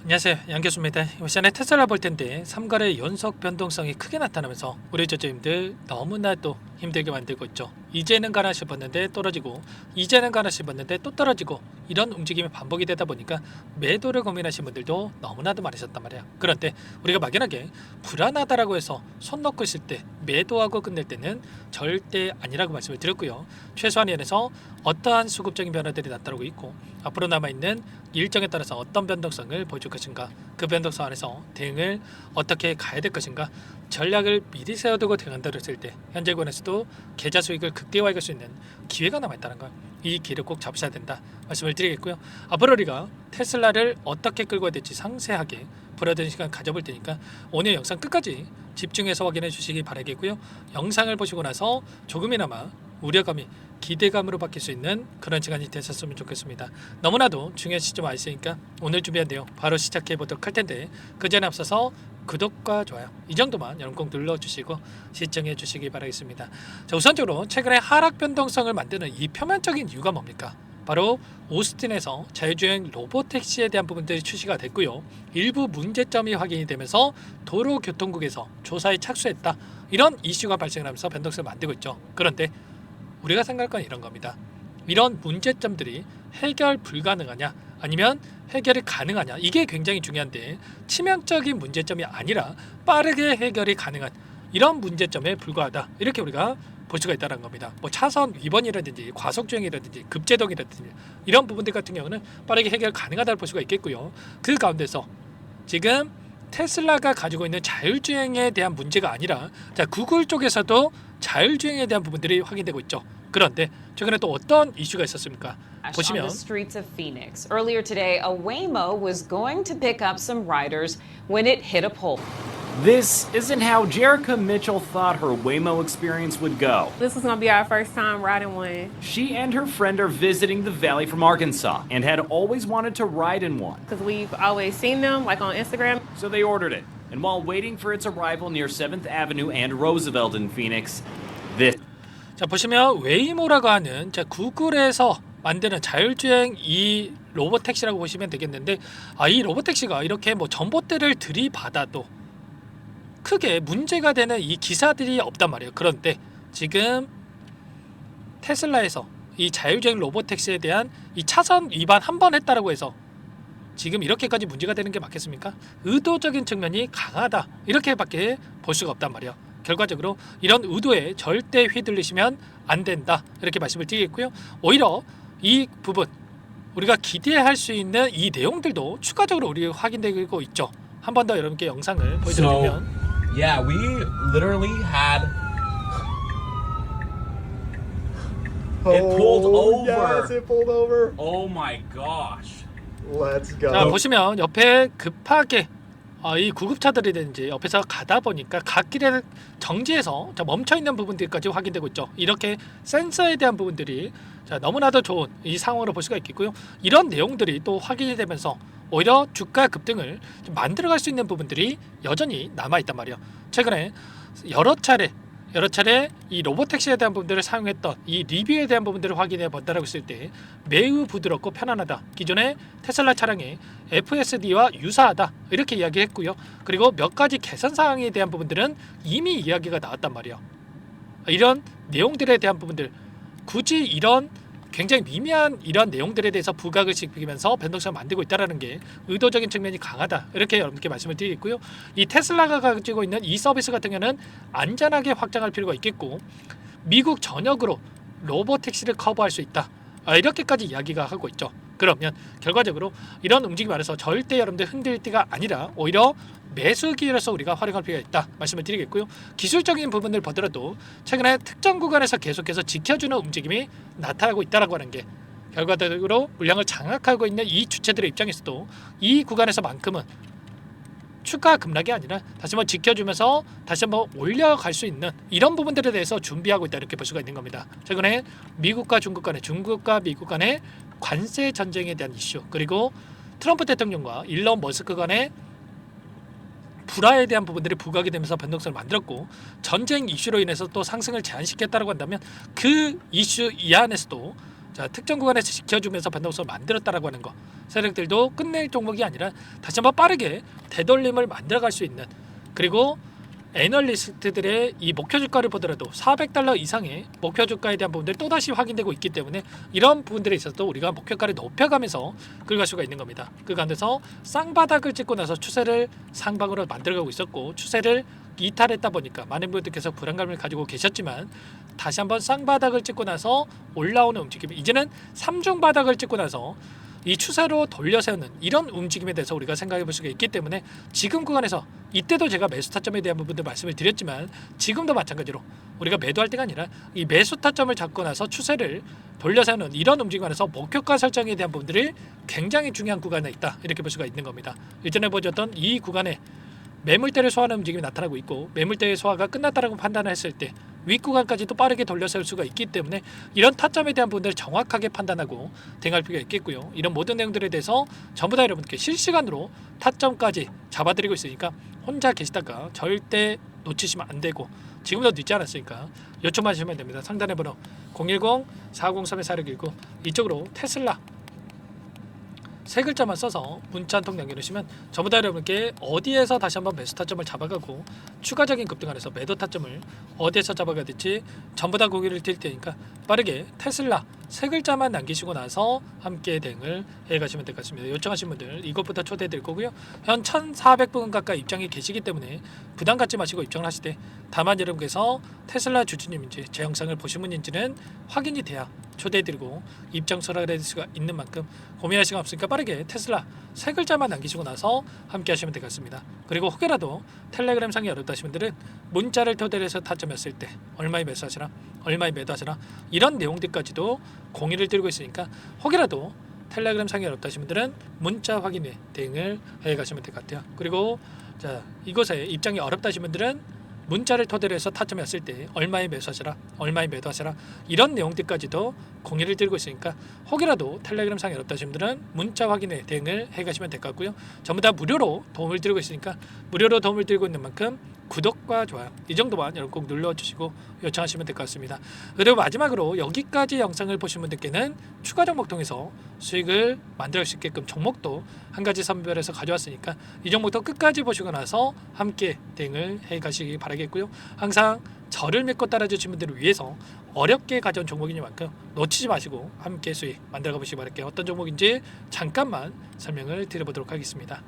안녕하세요, 양 교수입니다. 이번 시간에 테슬라 볼 텐데 3거래 연속 변동성이 크게 나타나면서 우리 저점들 너무나도 힘들게 만들고 있죠. 이제는 가나 싶었는데 떨어지고, 이제는 가나 싶었는데 또 떨어지고, 이런 움직임이 반복이 되다 보니까 매도를 고민하신 분들도 너무나도 많으셨단 말이에요. 그런데 우리가 막연하게 불안하다라고 해서 손 놓고 있을 때 매도하고 끝낼 때는 절대 아니라고 말씀을 드렸고요. 최소한에서 어떠한 수급적인 변화들이 나타나고 있고, 앞으로 남아있는 일정에 따라서 어떤 변동성을 보여줄 것인가, 그 변동성 안에서 대응을 어떻게 가야 될 것인가, 전략을 미리 세워두고 대응한다고 했을 때 현재 권에서도 계좌 수익을 극대화할 수 있는 기회가 남아있다는 거, 이 기회를 꼭 잡으셔야 된다 말씀을 드리겠고요. 앞으로 우리가 테슬라를 어떻게 끌고 가야 될지 상세하게 불어드는 시간 가져볼 테니까 오늘 영상 끝까지 집중해서 확인해 주시기 바라겠고요. 영상을 보시고 나서 조금이나마 우려감이 기대감으로 바뀔 수 있는 그런 시간이 되셨으면 좋겠습니다. 너무나도 중요한 시점 와 있으니까 오늘 준비한 내용 바로 시작해 보도록 할 텐데, 그 전에 앞서서 구독과 좋아요 이 정도만 여러분 꼭 눌러주시고 시청해 주시기 바라겠습니다. 자, 우선적으로 최근에 하락 변동성을 만드는 이 표면적인 이유가 뭡니까? 바로 오스틴에서 자율주행 로보택시에 대한 부분들이 출시가 됐고요. 일부 문제점이 확인이 되면서 도로교통국에서 조사에 착수했다, 이런 이슈가 발생하면서 변동성을 만들고 있죠. 그런데 우리가 생각할 건 이런 겁니다. 이런 문제점들이 해결 불가능하냐 아니면 해결이 가능하냐, 이게 굉장히 중요한데, 치명적인 문제점이 아니라 빠르게 해결이 가능한 이런 문제점에 불과하다, 이렇게 우리가 볼 수가 있다는 겁니다. 뭐 차선 위반이라든지 과속주행이라든지 급제동이라든지 이런 부분들 같은 경우는 빠르게 해결 가능하다고 볼 수가 있겠고요. 그 가운데서 지금 테슬라가 가지고 있는 자율주행에 대한 문제가 아니라, 자, 구글 쪽에서도 자율주행에 대한 부분들이 확인되고 있죠. 그런데 최근에 또 어떤 이슈가 있었습니까? On 보시면 the streets of Phoenix. Earlier today, a Waymo was going to pick up some riders when it hit a pole. This isn't how Jerica Mitchell thought her Waymo experience would go. This was going to be our first time riding one She and her friend are visiting the valley from Arkansas and had always wanted to ride in one. because we've always seen them like on Instagram. So they ordered it. And while waiting for its arrival near 7th Avenue and Roosevelt in Phoenix, this 자, 보시면 웨이모라고 하는, 자, 구글에서 만드는 자율주행 이 로보택시라고 보시면 되겠는데, 이 로보택시가 이렇게 뭐 전봇대를 들이받아도 크게 문제가 되는 이 기사들이 없단 말이에요. 그런데 지금 테슬라에서 이 자율주행 로보택시에 대한 이 차선 위반 한 번 했다라고 해서 지금 이렇게까지 문제가 되는 게 맞겠습니까? 의도적인 측면이 강하다, 이렇게밖에 볼 수가 없단 말이에요. 결과적으로 이런 의도에 절대 휘둘리시면 안 된다, 이렇게 말씀을 드리겠고요. 오히려 이 부분 우리가 기대할 수 있는 이 내용들도 추가적으로 우리 확인되고 있죠. 한 번 더 여러분께 영상을 보여드리면, Yeah, we literally had it pulled over. Yes, it pulled over. Oh my gosh. Let's go. 자, 보시면 옆에 급하게 이 구급차들이든지 옆에서 가다 보니까 갓길에 정지해서 멈춰 있는 부분들까지 확인되고 있죠. 이렇게 센서에 대한 부분들이, 자, 너무나도 좋은 이 상황으로 볼 수가 있겠고요. 이런 내용들이 또 확인이 되면서 오히려 주가 급등을 좀 만들어갈 수 있는 부분들이 여전히 남아 있단 말이에요. 최근에 여러 차례 이 로보택시에 대한 부분들을 사용했던 이 리뷰에 대한 부분들을 확인해 본다라고 했을 때 매우 부드럽고 편안하다, 기존의 테슬라 차량의 FSD와 유사하다, 이렇게 이야기했고요. 그리고 몇 가지 개선 사항에 대한 부분들은 이미 이야기가 나왔단 말이에요. 이런 내용들에 대한 부분들, 굳이 이런 굉장히 미미한 이런 내용들에 대해서 부각을 시키면서 변동성을 만들고 있다는 게 의도적인 측면이 강하다, 이렇게 여러분께 말씀을 드리겠고요. 이 테슬라가 가지고 있는 이 서비스 같은 경우는 안전하게 확장할 필요가 있겠고, 미국 전역으로 로보택시를 커버할 수 있다, 이렇게까지 이야기가 하고 있죠. 그러면 결과적으로 이런 움직임 안에서 절대 여러분들 흔들 때가 아니라 오히려 매수 기회로서 우리가 활용할 필요가 있다 말씀을 드리겠고요. 기술적인 부분을 보더라도 최근에 특정 구간에서 계속해서 지켜주는 움직임이 나타나고 있다라고 하는 게, 결과적으로 물량을 장악하고 있는 이 주체들의 입장에서도 이 구간에서만큼은 추가 급락이 아니라 다시 한번 지켜주면서 다시 한번 올려갈 수 있는 이런 부분들에 대해서 준비하고 있다, 이렇게 볼 수가 있는 겁니다. 최근에 미국과 중국 간의, 중국과 미국 간의 관세 전쟁에 대한 이슈, 그리고 트럼프 대통령과 일론 머스크 간의 불화에 대한 부분들이 부각이 되면서 변동성을 만들었고, 전쟁 이슈로 인해서 또 상승을 제한시켰다고 한다면 그 이슈 이 안에서도 자, 특정 구간에서 지켜주면서 변동성을 만들었다라고 하는 거. 세력들도 끝낼 종목이 아니라 다시 한번 빠르게 되돌림을 만들어갈 수 있는, 그리고 애널리스트들의 이 목표 주가를 보더라도 $400 이상의 목표 주가에 대한 부분들이 또다시 확인되고 있기 때문에 이런 부분들에 있어서 우리가 목표가를 높여가면서 긁을 수가 있는 겁니다. 그 가운데서 쌍바닥을 찍고 나서 추세를 상방으로 만들어가고 있었고, 추세를 이탈했다 보니까 많은 분들께서 불안감을 가지고 계셨지만 다시 한번 쌍바닥을 찍고 나서 올라오는 움직임, 이제는 삼중바닥을 찍고 나서 이 추세로 돌려세우는 이런 움직임에 대해서 우리가 생각해 볼 수가 있기 때문에 지금 구간에서, 이때도 제가 매수 타점에 대한 부분들 말씀을 드렸지만 지금도 마찬가지로 우리가 매도할 때가 아니라 이 매수 타점을 잡고 나서 추세를 돌려세우는 이런 움직임 안에서 목표가 설정에 대한 부분들이 굉장히 중요한 구간에 있다, 이렇게 볼 수가 있는 겁니다. 일전에 보여줬던 이 구간에 매물대를 소화하는 움직임이 나타나고 있고, 매물대의 소화가 끝났다라고 판단을 했을 때 윗구간까지도 빠르게 돌려세울 수가 있기 때문에 이런 타점에 대한 부분들을 정확하게 판단하고 대응할 필요가 있겠고요. 이런 모든 내용들에 대해서 전부 다 여러분께 실시간으로 타점까지 잡아드리고 있으니까 혼자 계시다가 절대 놓치시면 안 되고, 지금도 늦지 않았으니까 요청만 하시면 됩니다. 상단의 번호 010-403-4619 이쪽으로 테슬라 세 글자만 써서 문자 한 통 남겨주시면 전부 다 여러분께 어디에서 다시 한번 매수 타점을 잡아가고 추가적인 급등 안에서 매도 타점을 어디에서 잡아가야 될지 전부 다 공유를 드릴 테니까 빠르게 테슬라 세 글자만 남기시고 나서 함께 대응을 해가시면 될 것 같습니다. 요청하신 분들 이것부터 초대해 드릴 거고요. 현 1,400분 가까이 입장이 계시기 때문에 부담 갖지 마시고 입장을 하시되, 다만 여러분께서 테슬라 주주님인지 제 영상을 보신 분인지는 확인이 돼야 초대해드리고 입장 수락을 해줄 수가 있는 만큼 고민할 시간 없으니까 빠르게 테슬라 세 글자만 남기시고 나서 함께 하시면 될 것 같습니다. 그리고 혹여라도 텔레그램 상이 어렵다 하신 분들은 문자를 토대로 해서 타점했을 때 얼마에 매수하시라, 얼마에 매도하시라, 이런 내용들까지도 공유를 드리고 있으니까 혹여라도 텔레그램 상이 어렵다 하신 분들은 문자 확인에 대응을 해가시면 될 것 같아요. 그리고 자, 이곳에 입장이 어렵다 하신 분들은 문자를 토대로 해서 타점했을 때 얼마에 매수하시라, 얼마에 매도하시라, 이런 내용들까지도 공유를 드리고 있으니까 혹이라도 텔레그램 상에 어렵다 하신 분들은 문자 확인에 대응을 해가시면 될 것 같고요. 전부 다 무료로 도움을 드리고 있으니까 무료로 도움을 드리고 있는 만큼 구독과 좋아요 이 정도만 여러분 꼭 눌러주시고 요청하시면 될 것 같습니다. 그리고 마지막으로 여기까지 영상을 보신 분들께는 추가 종목 통해서 수익을 만들 수 있게끔 종목도 한 가지 선별해서 가져왔으니까 이 종목도 끝까지 보시고 나서 함께 대응을 해가시기 바라겠고요. 항상 저를 믿고 따라주신 분들을 위해서 어렵게 가져온 종목이니만큼 놓치지 마시고 함께 수익 만들어 보시기 바랄게요. 어떤 종목인지 잠깐만 설명을 드려보도록 하겠습니다.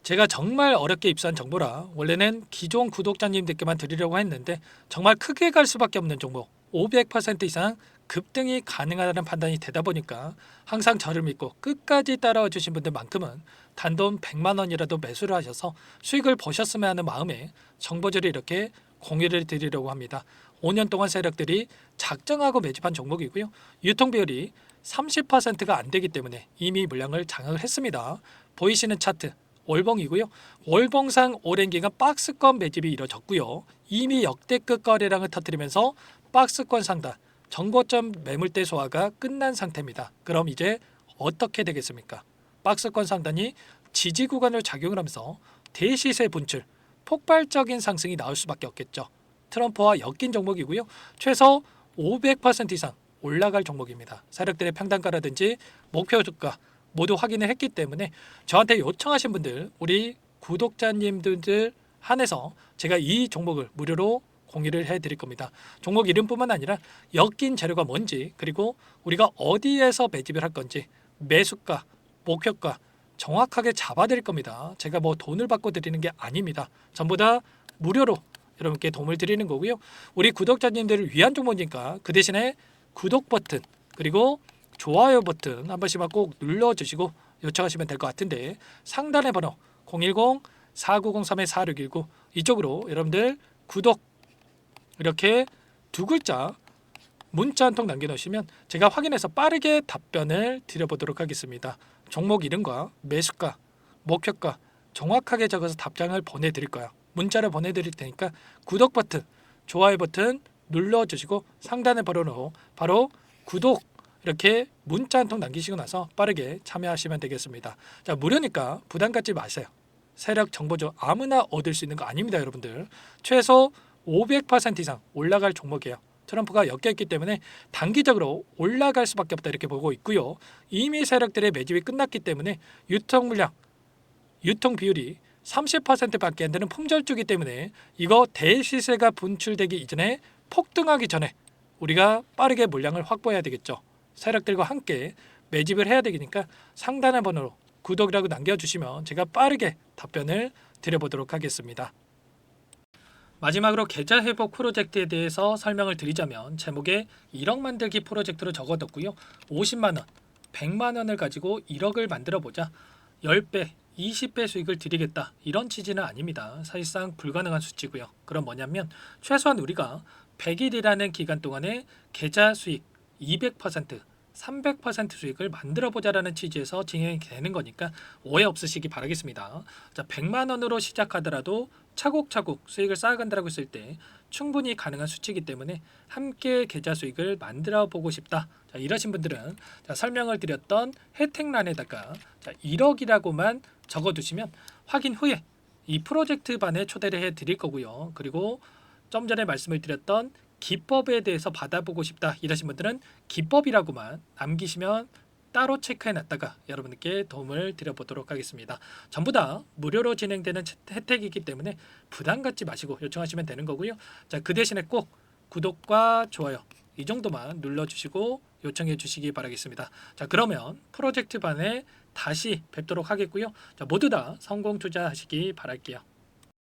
제가 정말 어렵게 입수한 정보라 원래는 기존 구독자님들께만 드리려고 했는데 정말 크게 갈 수밖에 없는 종목, 500% 이상 급등이 가능하다는 판단이 되다 보니까 항상 저를 믿고 끝까지 따라와 주신 분들만큼은 단돈 100만 원이라도 매수를 하셔서 수익을 보셨으면 하는 마음에 정보들을 이렇게 공유를 드리려고 합니다. 5년 동안 세력들이 작정하고 매집한 종목이고요. 유통비율이 30%가 안 되기 때문에 이미 물량을 장악을 했습니다. 보이시는 차트 월봉이고요. 월봉상 오랜 기간 박스권 매집이 이뤄졌고요. 이미 역대급 거래량을 터뜨리면서 박스권 상단 정고점 매물대 소화가 끝난 상태입니다. 그럼 이제 어떻게 되겠습니까? 박스권 상단이 지지 구간을 작용을 하면서 대시세 분출, 폭발적인 상승이 나올 수밖에 없겠죠. 트럼프와 엮인 종목이고요. 최소 500% 이상 올라갈 종목입니다. 세력들의 평단가라든지 목표 주가 모두 확인을 했기 때문에 저한테 요청하신 분들, 우리 구독자님들 한해서 제가 이 종목을 무료로 공유를 해드릴 겁니다. 종목 이름뿐만 아니라 엮인 재료가 뭔지, 그리고 우리가 어디에서 매집을 할 건지, 매수가, 목표가 정확하게 잡아드릴 겁니다. 제가 뭐 돈을 받고 드리는 게 아닙니다. 전부 다 무료로 여러분께 도움을 드리는 거고요. 우리 구독자님들을 위한 종목이니까 그 대신에 구독 버튼 그리고 좋아요 버튼 한 번씩만 꼭 눌러주시고 요청하시면 될 것 같은데, 상단의 번호 010-4903-4619 이쪽으로 여러분들 구독 이렇게 두 글자 문자 한 통 남겨놓으시면 제가 확인해서 빠르게 답변을 드려보도록 하겠습니다. 종목 이름과 매수가, 목표가 정확하게 적어서 답장을 보내드릴 거예요. 문자를 보내드릴 테니까 구독 버튼, 좋아요 버튼 눌러주시고 상단의 번호로 바로 구독 이렇게 문자 한 통 남기시고 나서 빠르게 참여하시면 되겠습니다. 자, 무료니까 부담 갖지 마세요. 세력 정보죠. 아무나 얻을 수 있는 거 아닙니다, 여러분들. 최소 500% 이상 올라갈 종목이에요. 트럼프가 엮여있기 때문에 단기적으로 올라갈 수밖에 없다 이렇게 보고 있고요. 이미 세력들의 매집이 끝났기 때문에 유통 물량, 유통 비율이 30%밖에 안 되는 품절주기 때문에 이거 대시세가 분출되기 이전에 폭등하기 전에 우리가 빠르게 물량을 확보해야 되겠죠. 세력들과 함께 매집을 해야 되니까 상단의 번호로 구독이라고 남겨주시면 제가 빠르게 답변을 드려보도록 하겠습니다. 마지막으로 계좌 회복 프로젝트에 대해서 설명을 드리자면 제목에 1억 만들기 프로젝트로 적어뒀고요. 50만 원, 100만 원을 가지고 1억을 만들어 보자 10배, 20배 수익을 드리겠다 이런 취지는 아닙니다. 사실상 불가능한 수치고요. 그럼 뭐냐면 최소한 우리가 100일이라는 기간 동안에 계좌 수익 200%, 300% 수익을 만들어 보자라는 취지에서 진행이 되는 거니까 오해 없으시기 바라겠습니다. 자, 100만 원으로 시작하더라도 차곡차곡 수익을 쌓아간다고 했을 때 충분히 가능한 수치이기 때문에 함께 계좌 수익을 만들어 보고 싶다. 자, 이러신 분들은 자, 설명을 드렸던 혜택란에다가 자, 1억이라고만 적어두시면 확인 후에 이 프로젝트 반에 초대를 해 드릴 거고요. 그리고 좀 전에 말씀을 드렸던 기법에 대해서 받아보고 싶다 이러신 분들은 기법이라고만 남기시면 따로 체크해놨다가 여러분께 도움을 드려보도록 하겠습니다. 전부 다 무료로 진행되는 혜택이기 때문에 부담 갖지 마시고 요청하시면 되는 거고요. 자, 그 대신에 꼭 구독과 좋아요 이 정도만 눌러주시고 요청해 주시기 바라겠습니다. 자, 그러면 프로젝트 반에 다시 뵙도록 하겠고요. 자, 모두 다 성공 투자하시기 바랄게요.